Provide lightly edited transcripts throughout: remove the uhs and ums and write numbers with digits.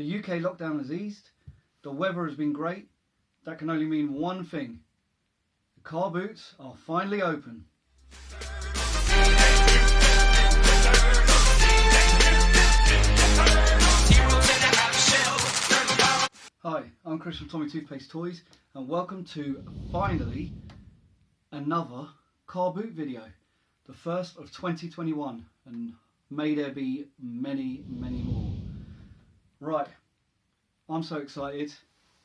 The UK lockdown has eased. The weather has been great. That can only mean one thing. The car boots are finally open. Hi, I'm Chris from Tommy Toothpaste Toys, and welcome to finally another car boot video. The first of 2021, and may there be many, many more. Right, I'm so excited.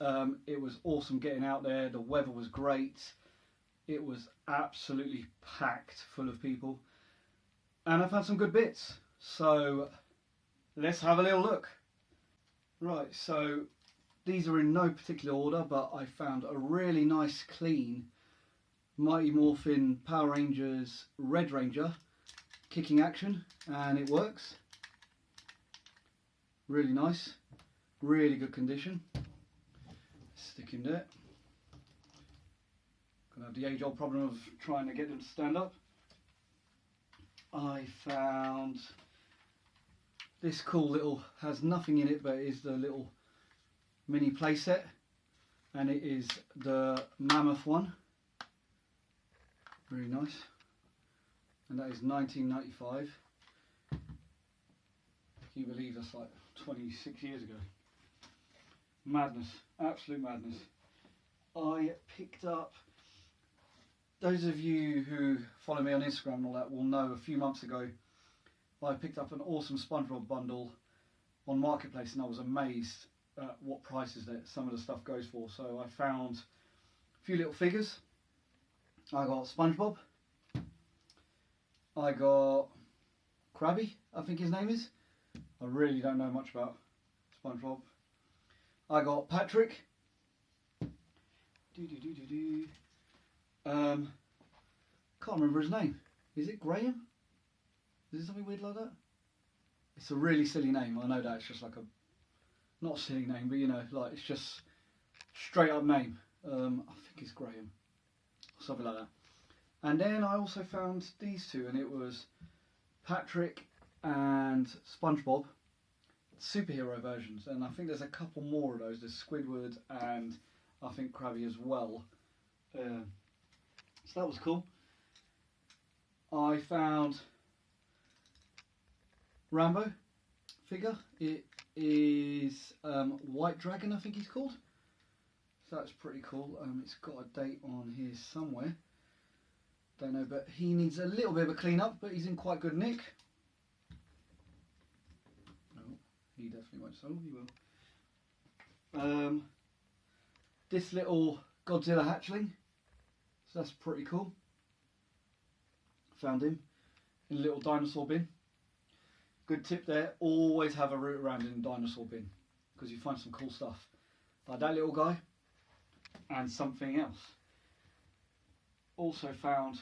It was awesome getting out there. The weather was great. It was absolutely packed full of people. And I found some good bits. So let's have a little look. Right, so these are in no particular order, but I found a really nice clean Mighty Morphin Power Rangers Red Ranger kicking action, and it works. Really nice, really good condition. Stick him there. Gonna have the age-old problem of trying to get them to stand up. I found this cool little, has nothing in it, but it is the little mini playset, and it is the Mammoth one. Really nice, and that is 1995. Can you believe that's like 26 years ago? Madness, absolute madness. I picked up, those of you who follow me on Instagram and all that will know a few months ago I picked up an awesome SpongeBob bundle on Marketplace, and I was amazed at what prices that some of the stuff goes for. So I found a few little figures. I got SpongeBob, I got Krabby, I think his name is. I really don't know much about SpongeBob. I got Patrick. Can't remember his name. Is it Graham? Is it something weird like that? It's a really silly name. I know that. It's just like a, not a silly name, but you know, like it's just straight up name. I think it's Graham. Something like that. And then I also found these two, and it was Patrick and SpongeBob superhero versions, and I think there's a couple more of those. There's Squidward and I think Krabby as well. So that was cool. I found Rambo figure. It is White Dragon, I think he's called. So that's pretty cool. It's got a date on here somewhere. Don't know, but he needs a little bit of a clean up, but he's in quite good nick. Oh, he definitely won't. So he will. This little Godzilla hatchling. So that's pretty cool. Found him in a little dinosaur bin. Good tip there. Always have a root around in a dinosaur bin, because you find some cool stuff. Like that little guy. And something else. Also found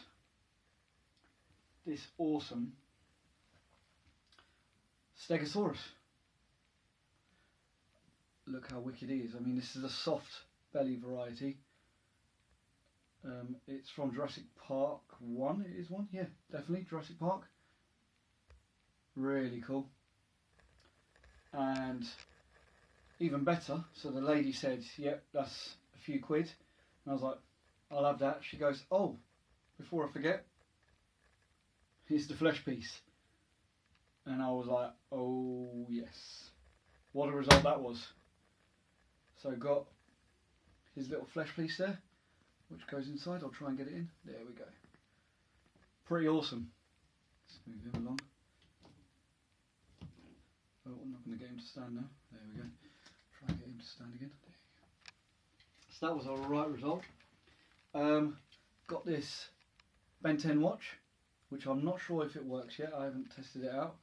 this awesome Stegosaurus. Look how wicked he is. I mean, this is a soft belly variety. It's from Jurassic Park 1. It is one, yeah, definitely Jurassic Park. Really cool. And even better, so the lady said, yep, that's a few quid. And I was like, I'll have that. She goes, oh, before I forget, here's the flesh piece. And I was like, oh yes. What a result that was. So got his little flesh piece there, which goes inside. I'll try and get it in. There we go. Pretty awesome. Let's move him along. Oh, I'm not going to get him to stand now. There we go. Try and get him to stand again. There you go. So that was a right result. Got this Ben 10 watch, which I'm not sure if it works yet. I haven't tested it out.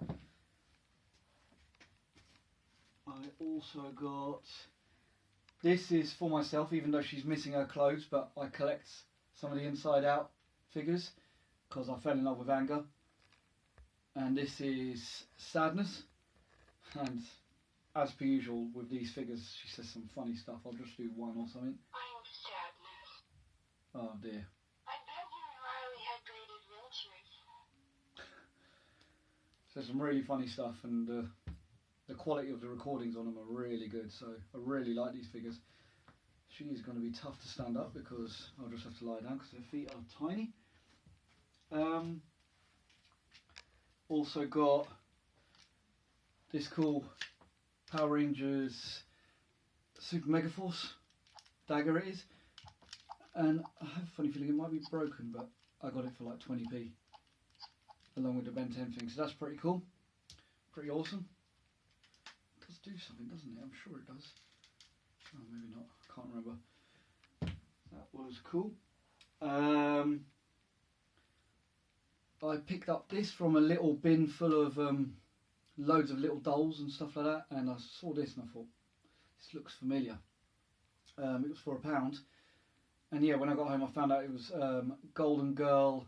I also got, this is for myself, even though she's missing her clothes, but I collect some of the inside out figures because I fell in love with anger. And this is Sadness. And as per usual with these figures, she says some funny stuff. I'll just do one or something. I'm Sadness. Oh dear. I bet you and Riley had great adventures. So some really funny stuff, and the quality of the recordings on them are really good, so I really like these figures. She is going to be tough to stand up because I'll just have to lie down because her feet are tiny. Also got this cool Power Rangers Super Megaforce Dagger it is, and I have a funny feeling it might be broken, but I got it for like 20p along with the Ben 10 thing, so that's pretty cool, pretty awesome. It does do something, doesn't it? I'm sure it does. Oh, maybe not, I can't remember. That was cool. I picked up this from a little bin full of loads of little dolls and stuff like that, and I saw this and I thought, this looks familiar. It was for £1, and yeah, when I got home I found out it was Golden Girl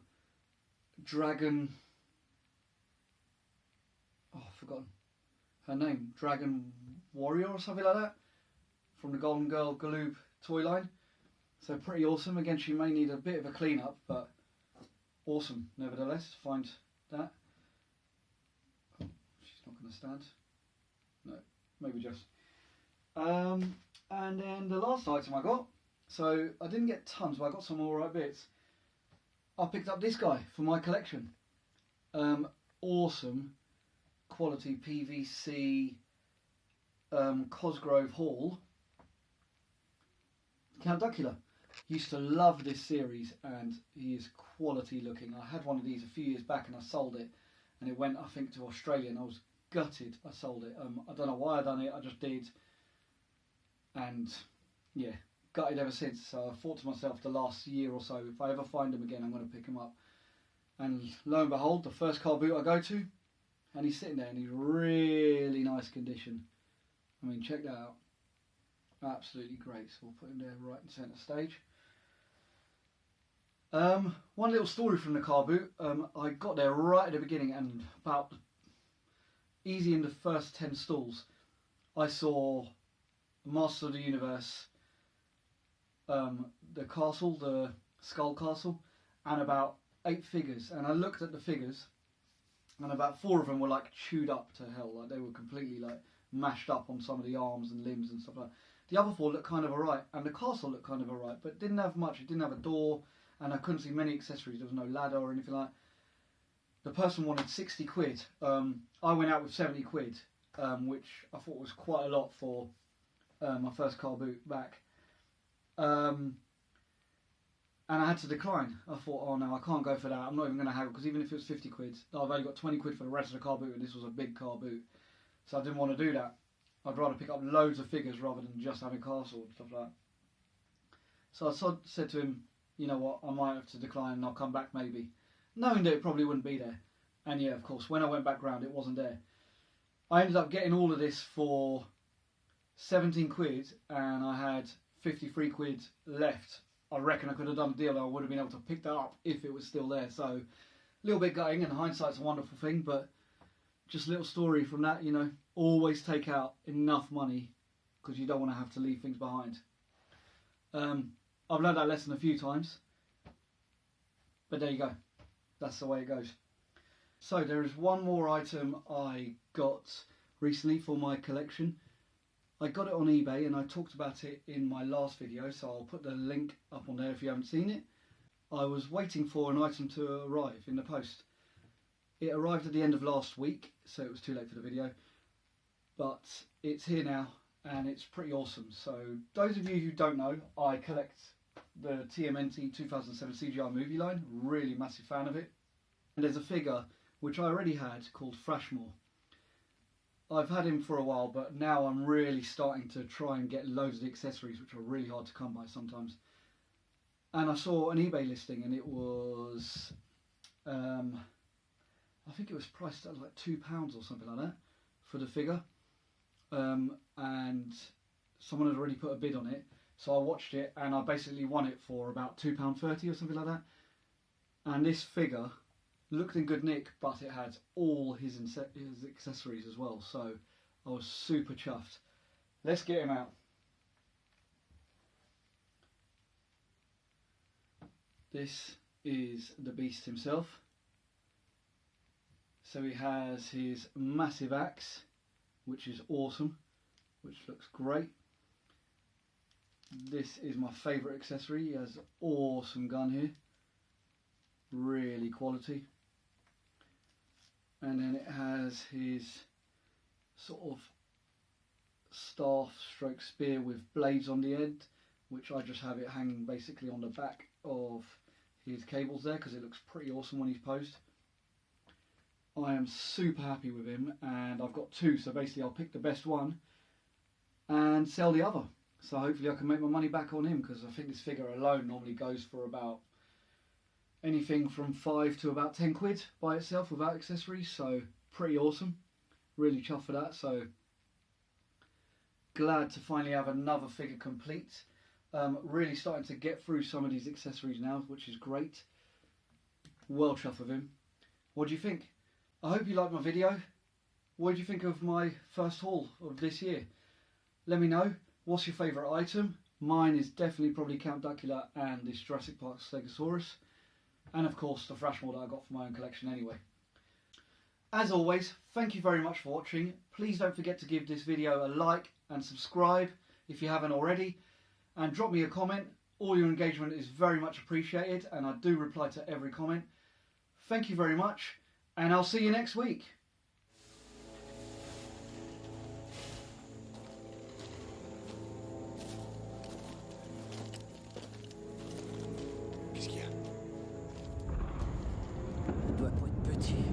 Dragon, oh I've forgotten her name, Dragon Warrior or something like that, from the Golden Girl Galoob toy line. So pretty awesome. Again, she may need a bit of a clean up, but awesome nevertheless. Find that. Oh, she's not going to stand. No, maybe just. And then the last item I got, so I didn't get tons, but I got some alright bits. I picked up this guy for my collection. Awesome quality PVC Cosgrove Hall Count Duckula. Used to love this series, and he is quality looking. I had one of these a few years back and I sold it, and it went I think to Australia, and I was gutted I sold it. I don't know why I done it, I just did, and yeah, gutted ever since. So I thought to myself the last year or so, if I ever find him again I'm going to pick him up. And lo and behold, the first car boot I go to, and he's sitting there and he's really nice condition. I mean, check that out. Absolutely great. So we'll put him there right in centre stage. One little story from the car boot. I got there right at the beginning, and about easy in the first 10 stalls I saw Master of the Universe, the castle, the Skull Castle, and about 8 figures. And I looked at the figures, and about 4 of them were like chewed up to hell. Like they were completely like mashed up on some of the arms and limbs and stuff like that. The other 4 looked kind of alright, and the castle looked kind of alright, but didn't have much. It didn't have a door, and I couldn't see many accessories. There was no ladder or anything like that. The person wanted 60 quid. I went out with 70 quid, which I thought was quite a lot for my first car boot back. And I had to decline. I thought, oh no, I can't go for that. I'm not even going to haggle, because even if it was 50 quid, I've only got 20 quid for the rest of the car boot, and this was a big car boot. So I didn't want to do that. I'd rather pick up loads of figures rather than just having castle and stuff like that. So I said to him, you know what, I might have to decline and I'll come back maybe, knowing that it probably wouldn't be there. And yeah, of course, when I went back round, it wasn't there. I ended up getting all of this for 17 quid, and I had 53 quid left. I reckon I could have done a deal, and I would have been able to pick that up if it was still there. So a little bit gutting, and hindsight's a wonderful thing, but just a little story from that, you know, always take out enough money, because you don't want to have to leave things behind. I've learned that lesson a few times, but there you go, that's the way it goes. So there is one more item I got recently for my collection. I got it on eBay, and I talked about it in my last video, so I'll put the link up on there if you haven't seen it. I was waiting for an item to arrive in the post. It arrived at the end of last week, so it was too late for the video, but it's here now, and it's pretty awesome. So those of you who don't know, I collect the TMNT 2007 CGI movie line, really massive fan of it. And there's a figure which I already had called Frashmore. I've had him for a while, but now I'm really starting to try and get loads of the accessories, which are really hard to come by sometimes. And I saw an eBay listing, and it was I think it was priced at like £2 or something like that for the figure, and someone had already put a bid on it, so I watched it and I basically won it for about £2.30 or something like that. And this figure looked in good nick, but it had all his accessories as well, so I was super chuffed. Let's get him out. This is the beast himself. So he has his massive axe, which is awesome, which looks great. This is my favourite accessory. He has an awesome gun here, really quality. And then it has his sort of staff stroke spear with blades on the end, which I just have it hanging basically on the back of his cables there because it looks pretty awesome when he's posed. I am super happy with him, and I've got two, so basically I'll pick the best one and sell the other. So hopefully I can make my money back on him, because I think this figure alone normally goes for about anything from 5 to about 10 quid by itself without accessories, so pretty awesome. Really chuffed for that, so glad to finally have another figure complete. Really starting to get through some of these accessories now, which is great. Well chuffed with him. What do you think? I hope you liked my video. What do you think of my first haul of this year? Let me know. What's your favourite item? Mine is definitely probably Count Dracula and this Jurassic Park Stegosaurus. And of course the Thrashmore that I got for my own collection anyway. As always, thank you very much for watching. Please don't forget to give this video a like and subscribe if you haven't already. And drop me a comment. All your engagement is very much appreciated, and I do reply to every comment. Thank you very much, and I'll see you next week. Qu'est-ce qu'il y a? Il doit pas être petit.